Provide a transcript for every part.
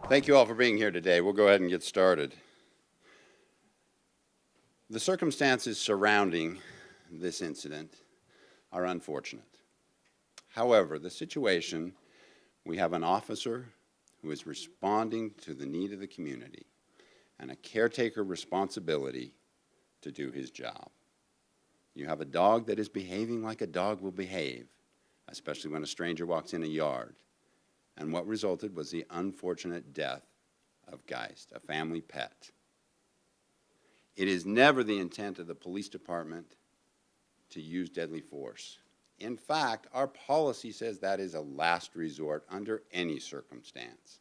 Thank you all for being here today. We'll go ahead and get started. The circumstances surrounding this incident are unfortunate. However, the situation, we have an officer who is responding to the need of the community and a caretaker responsibility to do his job. You have a dog that is behaving like a dog will behave, especially when a stranger walks in a yard. And what resulted was the unfortunate death of Geist, a family pet. It is never the intent of the police department to use deadly force. In fact, our policy says that is a last resort under any circumstance.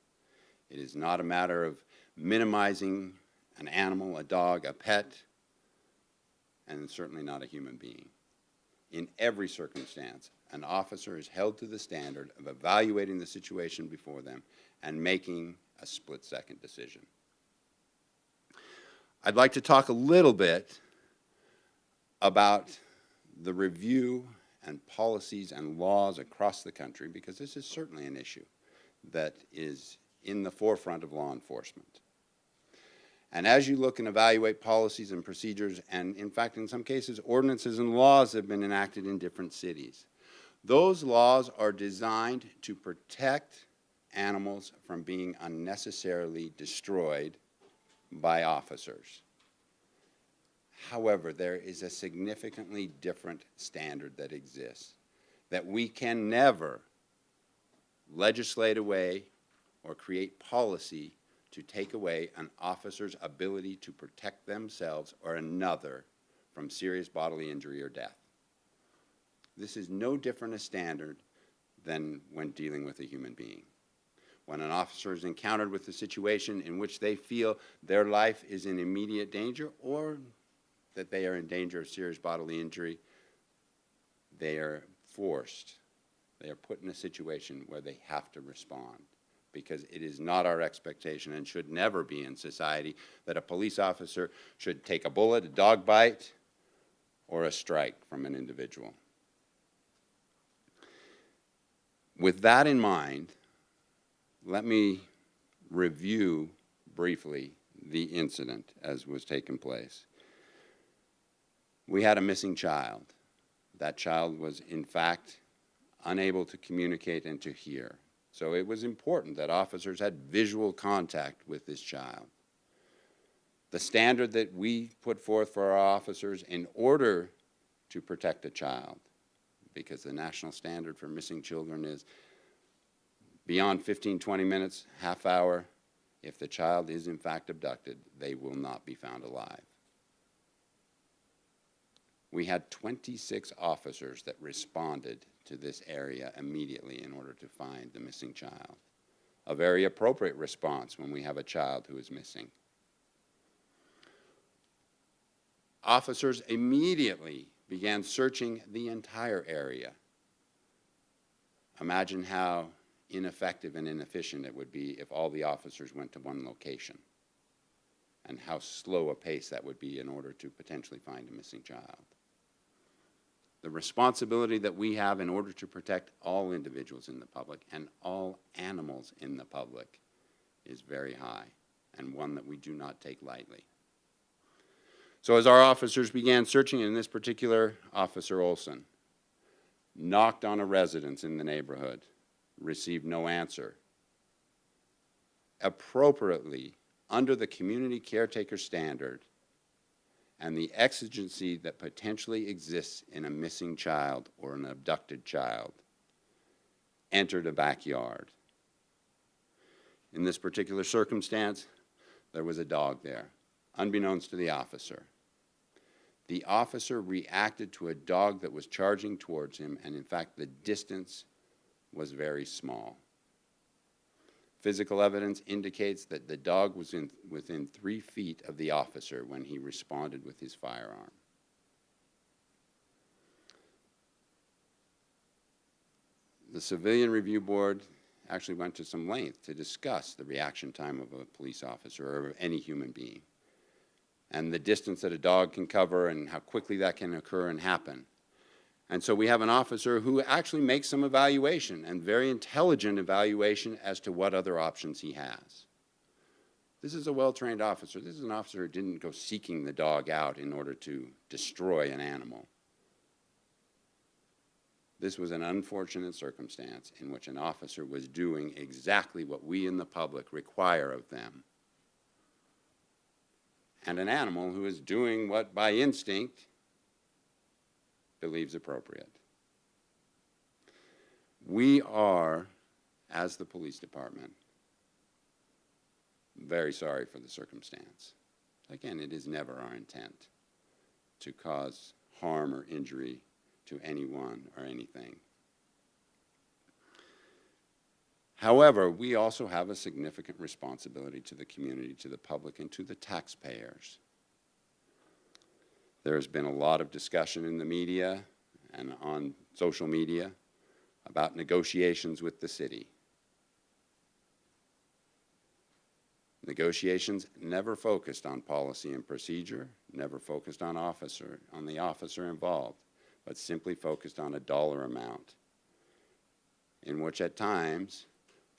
It is not a matter of minimizing an animal, a dog, a pet, and certainly not a human being. In every circumstance, an officer is held to the standard of evaluating the situation before them and making a split-second decision. I'd like to talk a little bit about the review and policies and laws across the country, because this is certainly an issue that is in the forefront of law enforcement. And as you look and evaluate policies and procedures, and in fact, in some cases, ordinances and laws have been enacted in different cities, those laws are designed to protect animals from being unnecessarily destroyed by officers. However, there is a significantly different standard that exists that we can never legislate away or create policy to take away an officer's ability to protect themselves or another from serious bodily injury or death. This is no different a standard than when dealing with a human being. When an officer is encountered with a situation in which they feel their life is in immediate danger or that they are in danger of serious bodily injury, they are forced, they are put in a situation where they have to respond, because it is not our expectation and should never be in society that a police officer should take a bullet, a dog bite, or a strike from an individual. With that in mind, let me review briefly the incident as was taking place. We had a missing child. That child was, in fact, unable to communicate and to hear. So it was important that officers had visual contact with this child. The standard that we put forth for our officers in order to protect a child, because the national standard for missing children is beyond 15, 20 minutes, half hour, if the child is in fact abducted, they will not be found alive. We had 26 officers that responded to this area immediately in order to find the missing child. A very appropriate response when we have a child who is missing. Officers immediately began searching the entire area. Imagine how ineffective and inefficient it would be if all the officers went to one location, and how slow a pace that would be in order to potentially find a missing child. The responsibility that we have in order to protect all individuals in the public and all animals in the public is very high, and one that we do not take lightly. So as our officers began searching, in this particular, Officer Olsen knocked on a residence in the neighborhood, received no answer. Appropriately, under the community caretaker standard and the exigency that potentially exists in a missing child or an abducted child, entered a backyard. In this particular circumstance, there was a dog there, unbeknownst to the officer. The officer reacted to a dog that was charging towards him, and in fact, the distance was very small. Physical evidence indicates that the dog was within 3 feet of the officer when he responded with his firearm. The Civilian Review Board actually went to some length to discuss the reaction time of a police officer or of any human being, and the distance that a dog can cover and how quickly that can occur and happen. And so we have an officer who actually makes some evaluation, and very intelligent evaluation as to what other options he has. This is a well-trained officer. This is an officer who didn't go seeking the dog out in order to destroy an animal. This was an unfortunate circumstance in which an officer was doing exactly what we in the public require of them. And an animal who is doing what by instinct believes appropriate. We are, as the police department, very sorry for the circumstance. Again, it is never our intent to cause harm or injury to anyone or anything. However, we also have a significant responsibility to the community, to the public, and to the taxpayers. There has been a lot of discussion in the media and on social media about negotiations with the city. Negotiations never focused on policy and procedure, never focused on the officer involved, but simply focused on a dollar amount, in which at times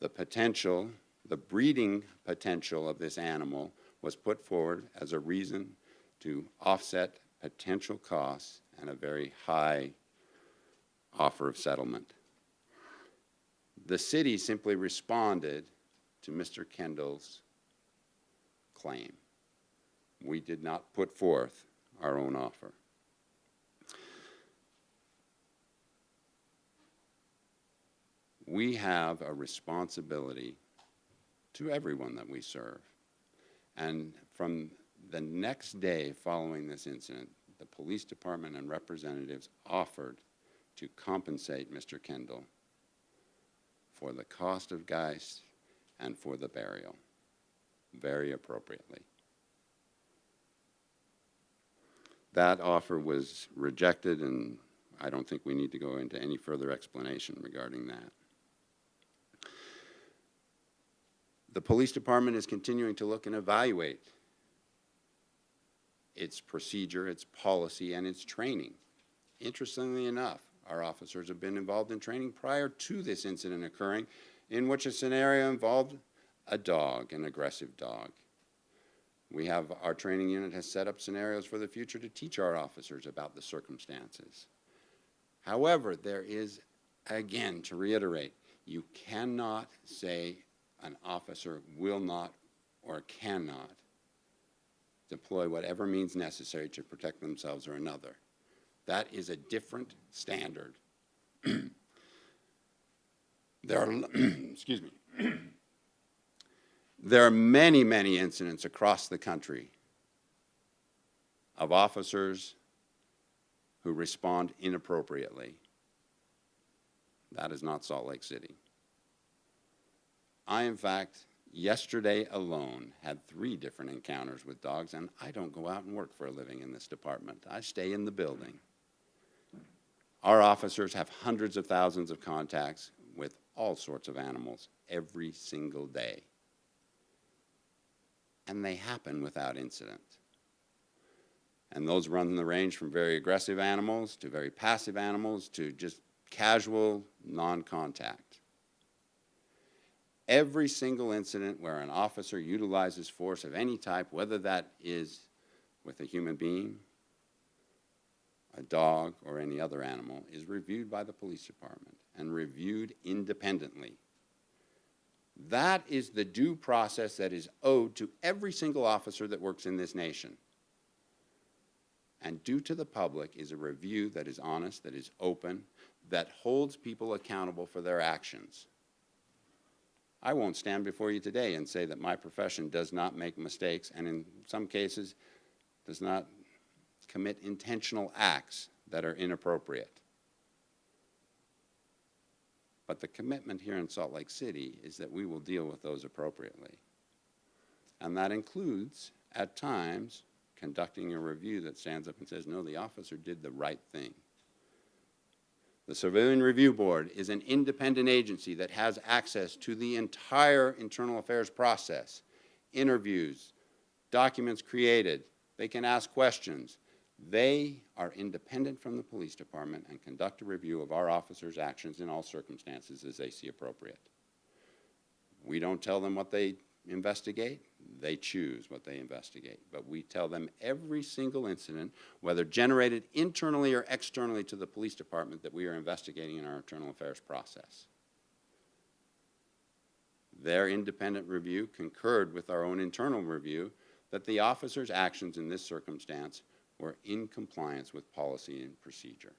the breeding potential of this animal was put forward as a reason to offset potential costs and a very high offer of settlement. The city simply responded to Mr. Kendall's claim. We did not put forth our own offer. We have a responsibility to everyone that we serve. And from the next day following this incident, the police department and representatives offered to compensate Mr. Kendall for the cost of Geist and for the burial, very appropriately. That offer was rejected, and I don't think we need to go into any further explanation regarding that. The police department is continuing to look and evaluate its procedure, its policy, and its training. Interestingly enough, our officers have been involved in training prior to this incident occurring, in which a scenario involved a dog, an aggressive dog. Our training unit has set up scenarios for the future to teach our officers about the circumstances. However, there is, again, to reiterate, you cannot say an officer will not or cannot deploy whatever means necessary to protect themselves or another. That is a different standard. Excuse me. There are many, many incidents across the country of officers who respond inappropriately. That is not Salt Lake City. I, in fact, yesterday alone had 3 different encounters with dogs, and I don't go out and work for a living in this department. I stay in the building. Our officers have hundreds of thousands of contacts with all sorts of animals every single day. And they happen without incident. And those run the range from very aggressive animals to very passive animals to just casual non-contact. Every single incident where an officer utilizes force of any type, whether that is with a human being, a dog, or any other animal, is reviewed by the police department and reviewed independently. That is the due process that is owed to every single officer that works in this nation. And due to the public is a review that is honest, that is open, that holds people accountable for their actions. I won't stand before you today and say that my profession does not make mistakes and in some cases does not commit intentional acts that are inappropriate. But the commitment here in Salt Lake City is that we will deal with those appropriately. And that includes, at times, conducting a review that stands up and says, no, the officer did the right thing. The Civilian Review Board is an independent agency that has access to the entire internal affairs process, interviews, documents created. They can ask questions. They are independent from the police department and conduct a review of our officers' actions in all circumstances as they see appropriate. We don't tell them what they investigate. They choose what they investigate. But we tell them every single incident, whether generated internally or externally to the police department, that we are investigating in our internal affairs process. Their independent review concurred with our own internal review that the officer's actions in this circumstance were in compliance with policy and procedure.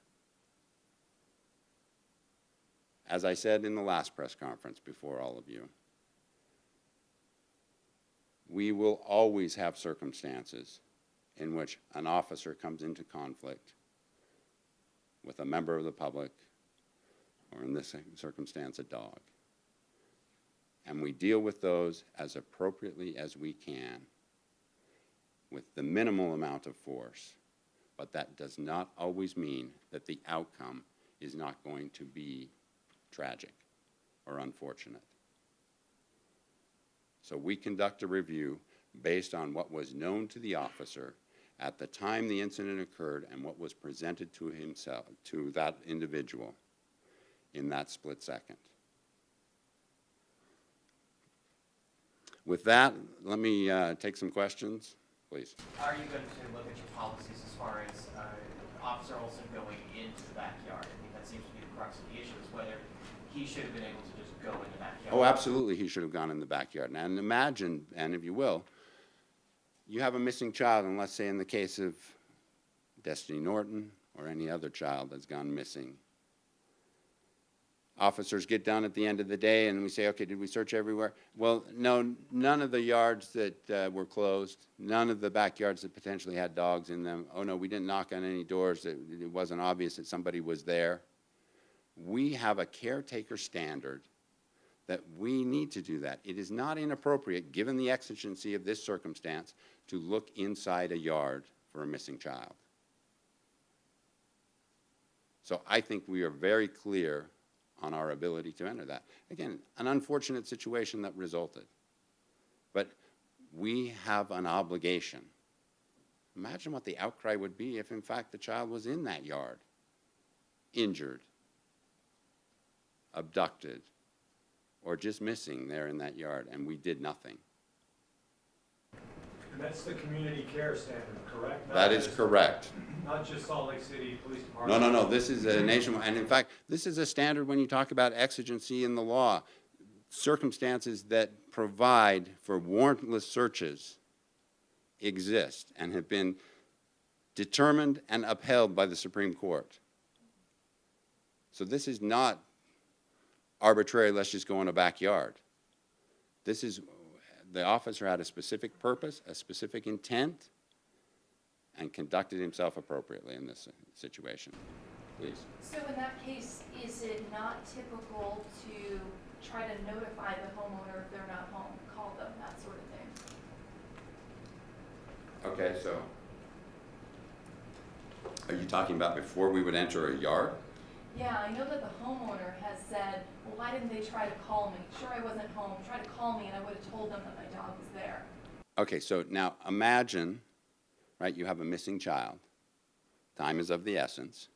As I said in the last press conference before all of you, we will always have circumstances in which an officer comes into conflict with a member of the public, or in this circumstance, a dog. And we deal with those as appropriately as we can, with the minimal amount of force. But that does not always mean that the outcome is not going to be tragic or unfortunate. So we conduct a review based on what was known to the officer at the time the incident occurred and what was presented to himself, to that individual in that split second. With that, let me take some questions, please. How are you going to look at your policies as far as Officer Olsen going into the backyard? I think that seems to be the crux of the issue, is whether he should have been able to just go in the backyard. Oh, absolutely, he should have gone in the backyard. And imagine, and if you will, you have a missing child, and let's say in the case of Destiny Norton or any other child that's gone missing. Officers get done at the end of the day and we say, okay, did we search everywhere? Well, no, none of the yards that were closed, none of the backyards that potentially had dogs in them. Oh no, we didn't knock on any doors, it wasn't obvious that somebody was there. We have a caretaker standard that we need to do that. It is not inappropriate, given the exigency of this circumstance, to look inside a yard for a missing child. So I think we are very clear on our ability to enter that. Again, an unfortunate situation that resulted. But we have an obligation. Imagine what the outcry would be if, in fact, the child was in that yard, injured, abducted, or just missing there in that yard, and we did nothing. And that's the community care standard, correct? That is correct. Not just Salt Lake City Police Department. No, this is a nationwide, and in fact, this is a standard when you talk about exigency in the law. Circumstances that provide for warrantless searches exist and have been determined and upheld by the Supreme Court. So this is not arbitrary, let's just go in a backyard. This is, the officer had a specific purpose, a specific intent, and conducted himself appropriately in this situation. Please. So in that case, is it not typical to try to notify the homeowner if they're not home, call them, that sort of thing? Okay, so are you talking about before we would enter a yard? Yeah, I know that the homeowner has said, well, why didn't they try to call me? Sure, I wasn't home. Try to call me and I would have told them that my dog was there. Okay, so now imagine, right, you have a missing child. Time is of the essence.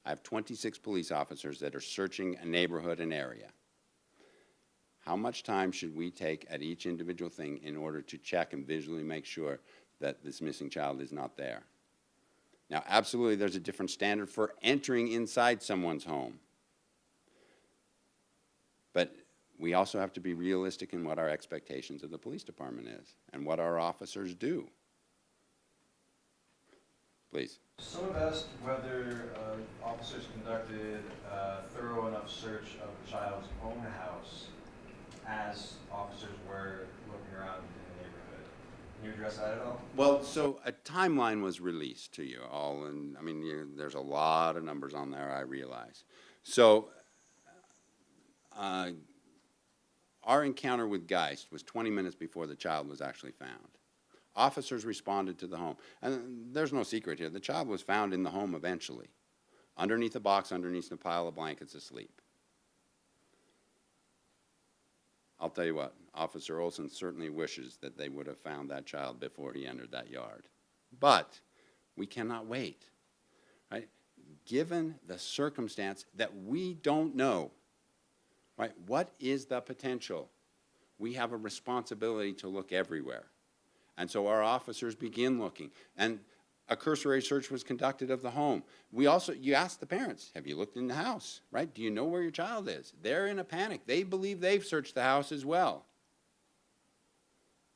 I have 26 police officers that are searching a neighborhood and area. How much time should we take at each individual thing in order to check and visually make sure that this missing child is not there? Now, absolutely, there's a different standard for entering inside someone's home. But we also have to be realistic in what our expectations of the police department is and what our officers do. Please. Someone asked whether officers conducted a thorough enough search of the child's own house as officers were looking around in the neighborhood. Can you address that at all? Well, so a timeline was released to you all, and I mean, there's a lot of numbers on there, I realize. So our encounter with Geist was 20 minutes before the child was actually found. Officers responded to the home. And there's no secret here. The child was found in the home eventually, underneath a box, underneath a pile of blankets, asleep. I'll tell you what, Officer Olsen certainly wishes that they would have found that child before he entered that yard. But we cannot wait, right? Given the circumstance that we don't know, right, what is the potential? we have a responsibility to look everywhere. And so our officers begin looking. And a cursory search was conducted of the home. You asked the parents, have you looked in the house, right? Do you know where your child is? They're in a panic. They believe they've searched the house as well.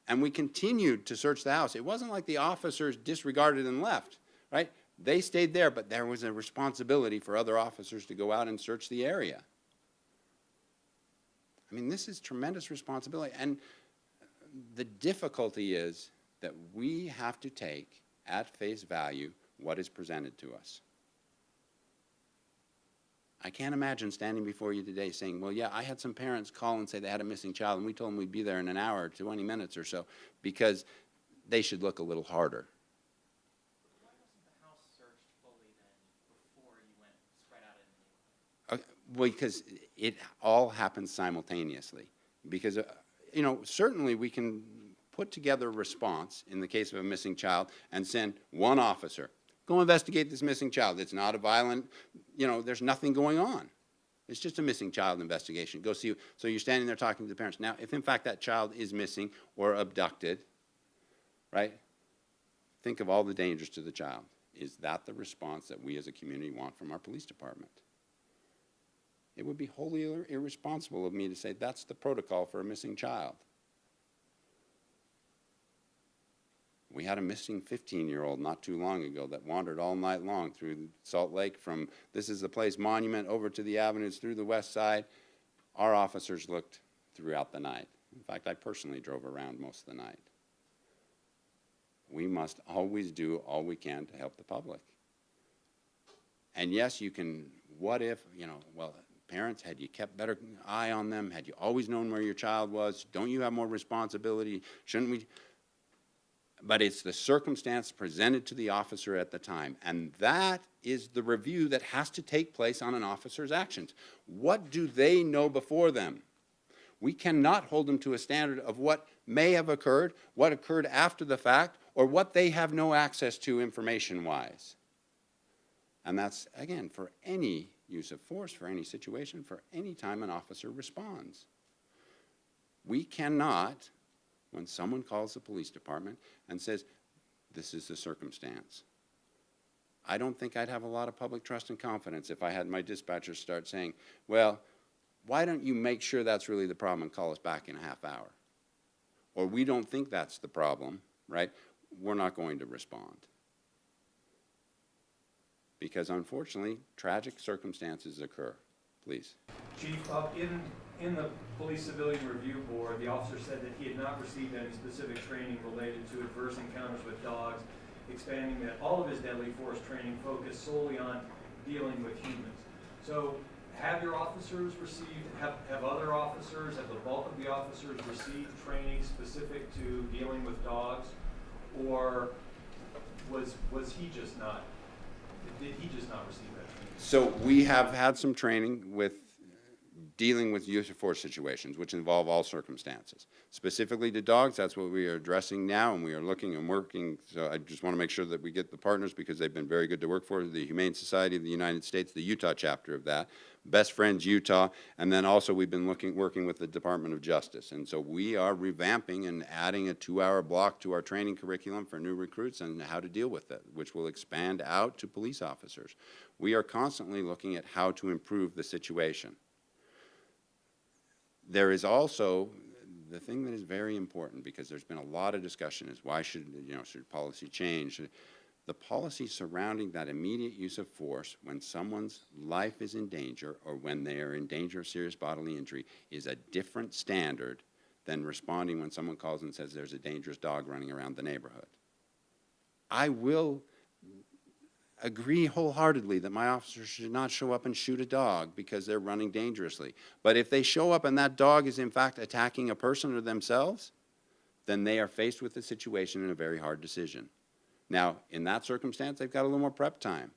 And we continued to search the house. It wasn't like the officers disregarded and left, right? They stayed there, but there was a responsibility for other officers to go out and search the area. I mean, this is tremendous responsibility. And the difficulty is that we have to take at face value what is presented to us. I can't imagine standing before you today saying, well, yeah, I had some parents call and say they had a missing child, and we told them we'd be there in an hour or 20 minutes or so, because they should look a little harder. Why wasn't the house searched fully then before you went spread out in the neighborhood? Well, because it all happens simultaneously. Because, you know, certainly we can put together a response in the case of a missing child and send one officer, go investigate this missing child. It's not a violent, you know, there's nothing going on. It's just a missing child investigation. Go see. So you're standing there talking to the parents. Now, if in fact that child is missing or abducted, right, think of all the dangers to the child. Is that the response that we as a community want from our police department? It would be wholly irresponsible of me to say that's the protocol for a missing child. We had a missing 15-year-old not too long ago that wandered all night long through Salt Lake from, this is the place, Monument, over to the avenues, through the west side. Our officers looked throughout the night. In fact, I personally drove around most of the night. We must always do all we can to help the public. And yes, you can, what if, you know, well, parents, had you kept better eye on them? Had you always known where your child was? Don't you have more responsibility? Shouldn't we? But it's the circumstance presented to the officer at the time. And that is the review that has to take place on an officer's actions. What do they know before them? We cannot hold them to a standard of what may have occurred, what occurred after the fact, or what they have no access to information-wise. And that's, again, for any use of force, for any situation, for any time an officer responds. We cannot, when someone calls the police department and says, this is the circumstance. I don't think I'd have a lot of public trust and confidence if I had my dispatchers start saying, well, why don't you make sure that's really the problem and call us back in a half hour? Or we don't think that's the problem, right? We're not going to respond. Because unfortunately, tragic circumstances occur. Please. Chief, in the Police Civilian Review Board, the officer said that he had not received any specific training related to adverse encounters with dogs, expanding that all of his deadly force training focused solely on dealing with humans. So have your officers received, have other officers, have the bulk of the officers received training specific to dealing with dogs? Or was he just not, did he just not receive that training? So we have had some training with dealing with use of force situations, which involve all circumstances. Specifically to dogs, that's what we are addressing now, and we are looking and working. So I just want to make sure that we get the partners, because they've been very good to work for, the Humane Society of the United States, the Utah chapter of that, Best Friends Utah, and then also we've been working with the Department of Justice. And so we are revamping and adding a 2-hour block to our training curriculum for new recruits and how to deal with it, which will expand out to police officers. We are constantly looking at how to improve the situation. There is also the thing that is very important, because there's been a lot of discussion, is why should policy change? The policy surrounding that immediate use of force when someone's life is in danger or when they are in danger of serious bodily injury is a different standard than responding when someone calls and says there's a dangerous dog running around the neighborhood. I will agree wholeheartedly that my officers should not show up and shoot a dog because they're running dangerously. But if they show up and that dog is in fact attacking a person or themselves, then they are faced with a situation and a very hard decision. Now, in that circumstance, they've got a little more prep time.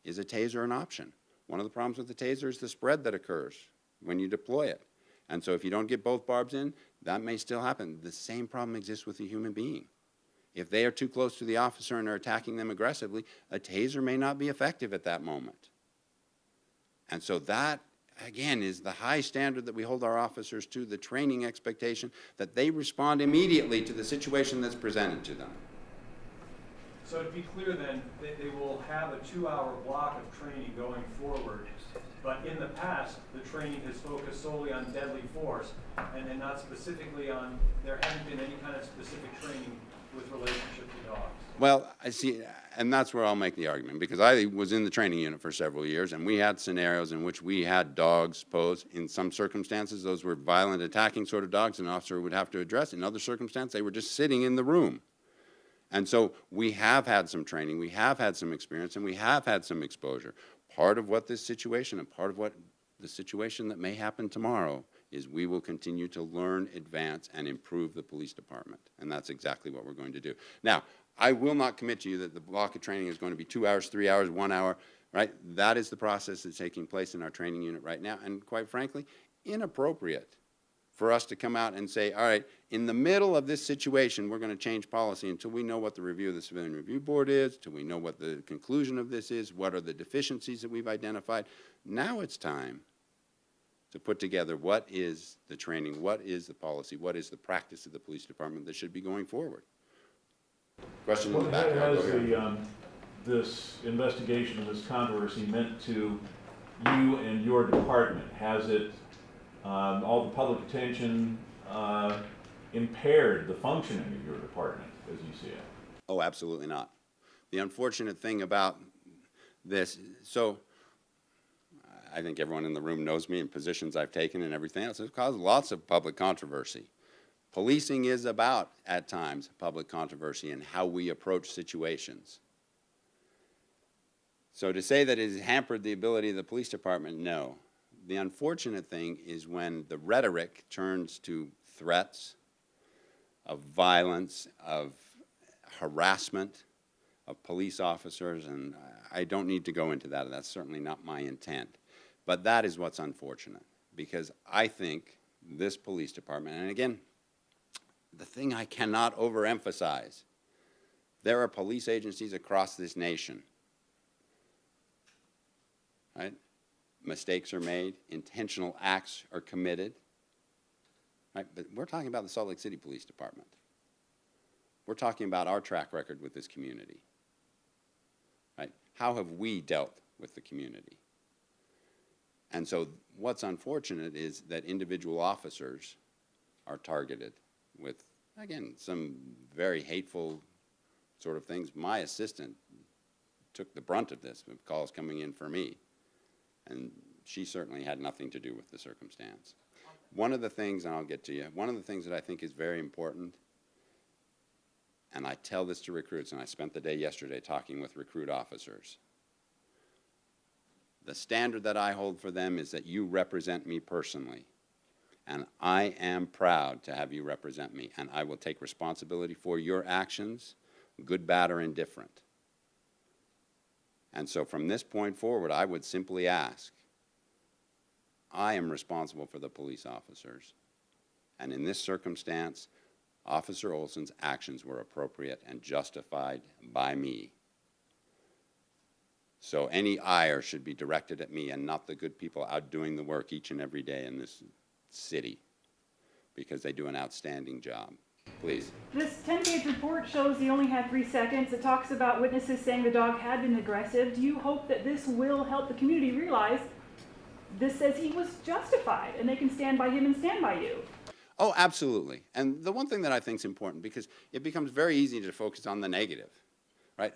Is a taser an option? One of the problems with the taser is the spread that occurs when you deploy it. And so if you don't get both barbs in, that may still happen. The same problem exists with a human being. If they are too close to the officer and are attacking them aggressively, a taser may not be effective at that moment. And so that again, is the high standard that we hold our officers to, the training expectation, that they respond immediately to the situation that's presented to them. So to be clear then, they will have a 2-hour block of training going forward, but in the past, the training has focused solely on deadly force, and then not specifically on, there hasn't been any kind of specific training with relationship to dogs. Well, I see, and that's where I'll make the argument, because I was in the training unit for several years, and we had scenarios in which we had dogs pose. In some circumstances, those were violent, attacking sort of dogs an officer would have to address. In other circumstances, they were just sitting in the room. And so we have had some training, we have had some experience, and we have had some exposure. Part of what this situation and part of what the situation that may happen tomorrow is we will continue to learn, advance, and improve the police department. And that's exactly what we're going to do. Now, I will not commit to you that the block of training is going to be 2 hours, 3 hours, 1 hour, right? That is the process that's taking place in our training unit right now, and quite frankly, inappropriate for us to come out and say, all right, in the middle of this situation, we're going to change policy until we know what the review of the Civilian Review Board is, till we know what the conclusion of this is, what are the deficiencies that we've identified. Now it's time to put together what is the training, what is the policy, what is the practice of the police department that should be going forward. Question in the back. Has this investigation of this controversy meant to you and your department? Has it, all the public attention, impaired the functioning of your department as you see it? Oh, absolutely not. The unfortunate thing about this, so I think everyone in the room knows me and positions I've taken and everything else. It's caused lots of public controversy. Policing is about, at times, public controversy and how we approach situations. So to say that it has hampered the ability of the police department, no. The unfortunate thing is when the rhetoric turns to threats of violence, of harassment of police officers, and I don't need to go into that. That's certainly not my intent. But that is what's unfortunate, because I think this police department, and again, the thing I cannot overemphasize, there are police agencies across this nation, right? Mistakes are made, intentional acts are committed, right? But we're talking about the Salt Lake City Police Department. We're talking about our track record with this community, right? How have we dealt with the community? And so what's unfortunate is that individual officers are targeted with, again, some very hateful sort of things. My assistant took the brunt of this with calls coming in for me, and she certainly had nothing to do with the circumstance. One of the things, and I'll get to you, one of the things that I think is very important, and I tell this to recruits, and I spent the day yesterday talking with recruit officers, the standard that I hold for them is that you represent me personally. And I am proud to have you represent me. And I will take responsibility for your actions, good, bad, or indifferent. And so from this point forward, I would simply ask, I am responsible for the police officers. And in this circumstance, Officer Olsen's actions were appropriate and justified by me. So any ire should be directed at me and not the good people out doing the work each and every day in this city, because they do an outstanding job. Please. This 10-page report shows he only had 3 seconds. It talks about witnesses saying the dog had been aggressive. Do you hope that this will help the community realize this says he was justified and they can stand by him and stand by you? Oh, absolutely. And the one thing that I think is important, because it becomes very easy to focus on the negative, right?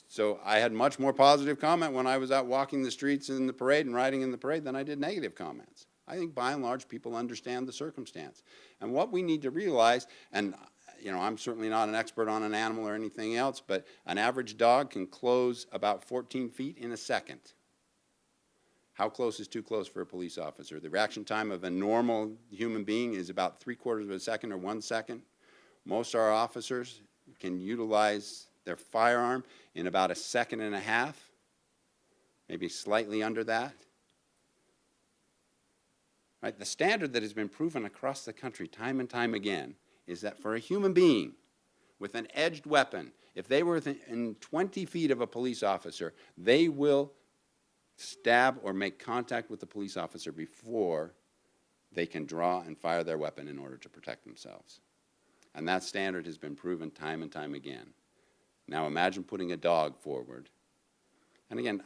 So I had much more positive comment when I was out walking the streets in the parade and riding in the parade than I did negative comments. I think by and large people understand the circumstance. And what we need to realize, and you know, I'm certainly not an expert on an animal or anything else, but an average dog can close about 14 feet in a second. How close is too close for a police officer? The reaction time of a normal human being is about 3/4 of a second or 1 second. Most of our officers can utilize their firearm in about 1.5 seconds, maybe slightly under that. Right? The standard that has been proven across the country time and time again is that for a human being with an edged weapon, if they were within 20 feet of a police officer, they will stab or make contact with the police officer before they can draw and fire their weapon in order to protect themselves. And that standard has been proven time and time again. Now imagine putting a dog forward. And again,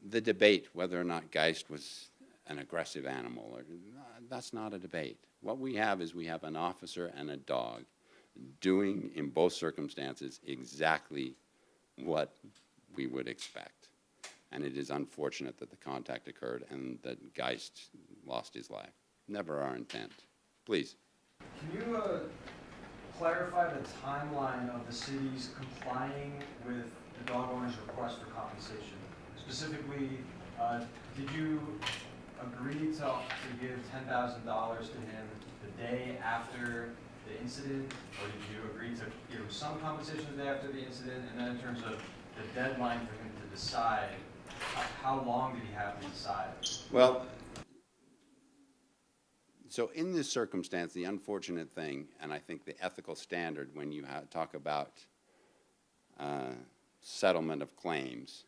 the debate whether or not Geist was an aggressive animal, that's not a debate. What we have is we have an officer and a dog doing, in both circumstances, exactly what we would expect. And it is unfortunate that the contact occurred and that Geist lost his life. Never our intent. Please. Can you clarify the timeline of the city's complying with the dog owner's request for compensation? Specifically, did you agree to give $10,000 to him the day after the incident, or did you agree to give some compensation the day after the incident? And then in terms of the deadline for him to decide, how long did he have to decide? Well, so in this circumstance, the unfortunate thing, and I think the ethical standard when you talk about settlement of claims,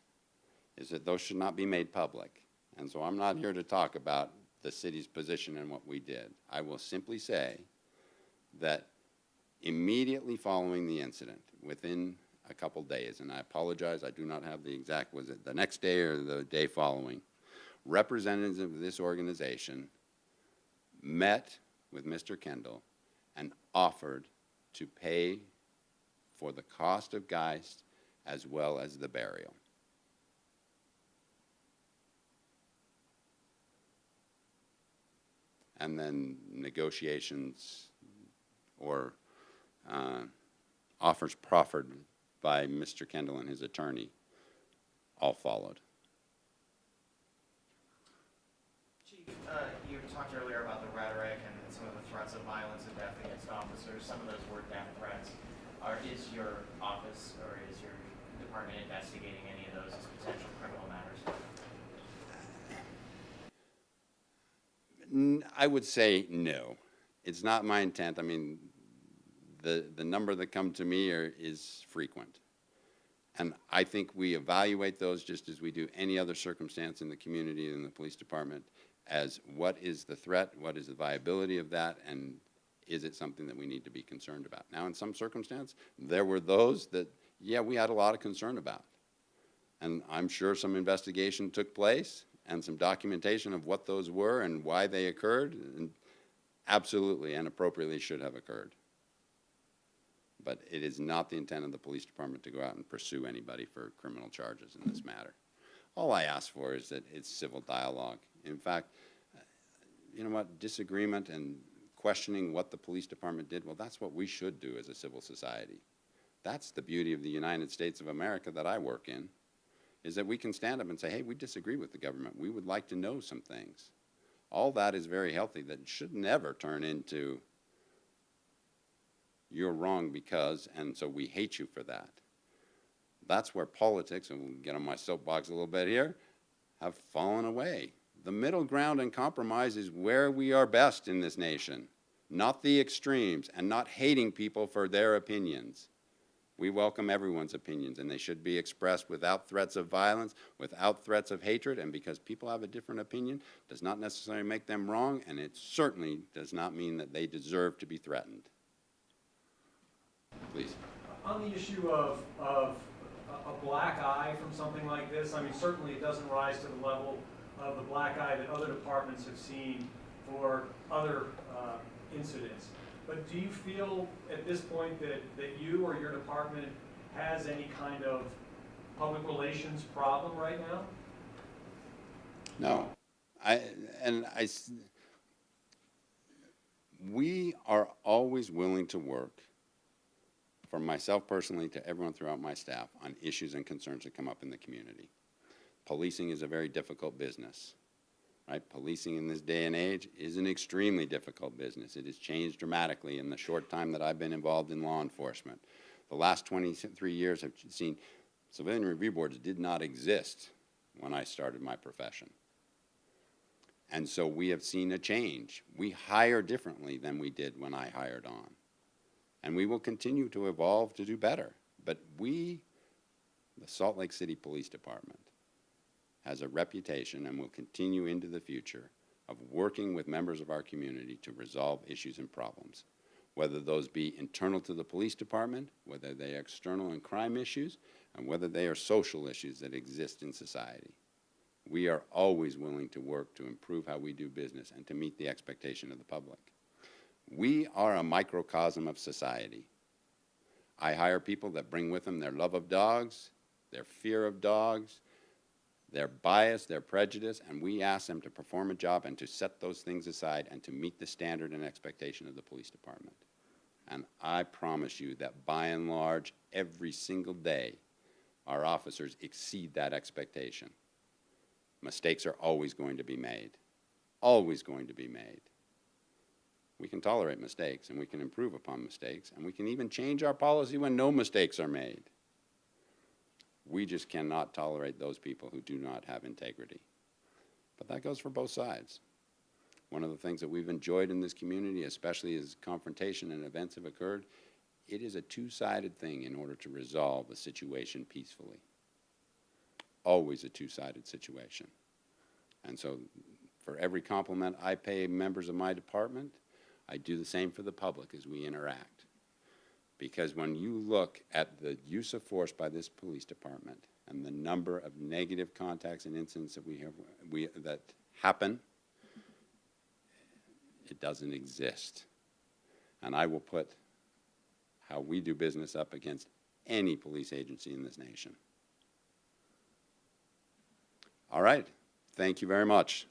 is that those should not be made public. And so I'm not here to talk about the city's position and what we did. I will simply say that immediately following the incident, within a couple days, and I apologize, I do not have the exact, was it the next day or the day following, representatives of this organization met with Mr. Kendall and offered to pay for the cost of Geist as well as the burial. And then negotiations or offers proffered by Mr. Kendall and his attorney all followed. Chief, you talked earlier about the rhetoric and some of the threats of violence and death against officers. Some of those were death threats. Is your office or is your department investigating any of those as potential criminal matters? I would say no. It's not my intent. I mean, the number that come to me is frequent. And I think we evaluate those just as we do any other circumstance in the community and in the police department as what is the threat, what is the viability of that, and is it something that we need to be concerned about? Now, in some circumstance, there were those that, yeah, we had a lot of concern about. And I'm sure some investigation took place and some documentation of what those were and why they occurred, and absolutely and appropriately should have occurred. But it is not the intent of the police department to go out and pursue anybody for criminal charges in this matter. All I ask for is that it's civil dialogue. In fact, you know what, disagreement and questioning what the police department did, well, that's what we should do as a civil society. That's the beauty of the United States of America that I work in, is that we can stand up and say, hey, we disagree with the government. We would like to know some things. All that is very healthy. That should never turn into you're wrong because, and so we hate you for that. That's where politics, and we'll get on my soapbox a little bit here, have fallen away. The middle ground and compromise is where we are best in this nation, not the extremes, and not hating people for their opinions. We welcome everyone's opinions, and they should be expressed without threats of violence, without threats of hatred, and because people have a different opinion does not necessarily make them wrong, and it certainly does not mean that they deserve to be threatened. Please. On the issue of a black eye from something like this, I mean, certainly it doesn't rise to the level of the black eye that other departments have seen for other incidents. But do you feel at this point that you or your department has any kind of public relations problem right now? No. We are always willing to work, from myself personally to everyone throughout my staff, on issues and concerns that come up in the community. Policing is a very difficult business, right? Policing in this day and age is an extremely difficult business. It has changed dramatically in the short time that I've been involved in law enforcement. The last 23 years have seen civilian review boards did not exist when I started my profession. And so we have seen a change. We hire differently than we did when I hired on. And we will continue to evolve to do better. But we, the Salt Lake City Police Department, has a reputation and will continue into the future of working with members of our community to resolve issues and problems, whether those be internal to the police department, whether they are external and crime issues, and whether they are social issues that exist in society. We are always willing to work to improve how we do business and to meet the expectation of the public. We are a microcosm of society. I hire people that bring with them their love of dogs, their fear of dogs, their bias, their prejudice, and we ask them to perform a job and to set those things aside and to meet the standard and expectation of the police department. And I promise you that by and large, every single day, our officers exceed that expectation. Mistakes are always going to be made, always going to be made. We can tolerate mistakes, and we can improve upon mistakes, and we can even change our policy when no mistakes are made. We just cannot tolerate those people who do not have integrity. But that goes for both sides. One of the things that we've enjoyed in this community, especially as confrontation and events have occurred, it is a two-sided thing in order to resolve a situation peacefully. Always a two-sided situation. And so for every compliment I pay members of my department, I do the same for the public as we interact. Because when you look at the use of force by this police department and the number of negative contacts and incidents that that happen, it doesn't exist. And I will put how we do business up against any police agency in this nation. All right. Thank you very much.